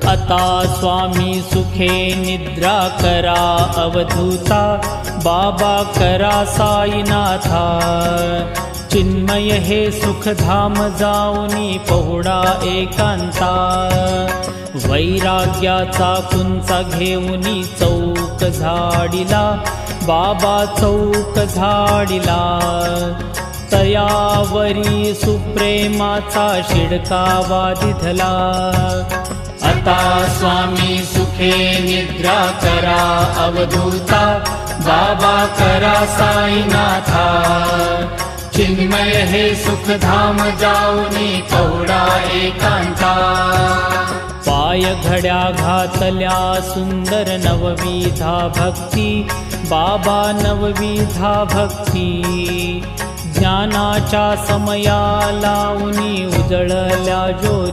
आता स्वामी सुखे निद्रा करा अवधूता, बाबा करा साईनाथा। चिन्मय हे सुखधाम जाऊनी पहुडा एकांता, वैराग्याचा कुंचा घेऊनी चौक झाडिला, बाबा चौक झाडिला। तयावरी सुप्रेमाचा शिडकावा दिधला, आता स्वामी सुखे निद्रा करा अवधूता, बाबा करा साईनाथा। चिन्मय हे सुखधाम जाऊनी पहुडा एकांता, पाय घड्या घातल्या सुंदर नवविधा भक्ती, बाबा नवविधा भक्ती। ज्ञानाच्या समया लावूनी उजळल्या ज्योती,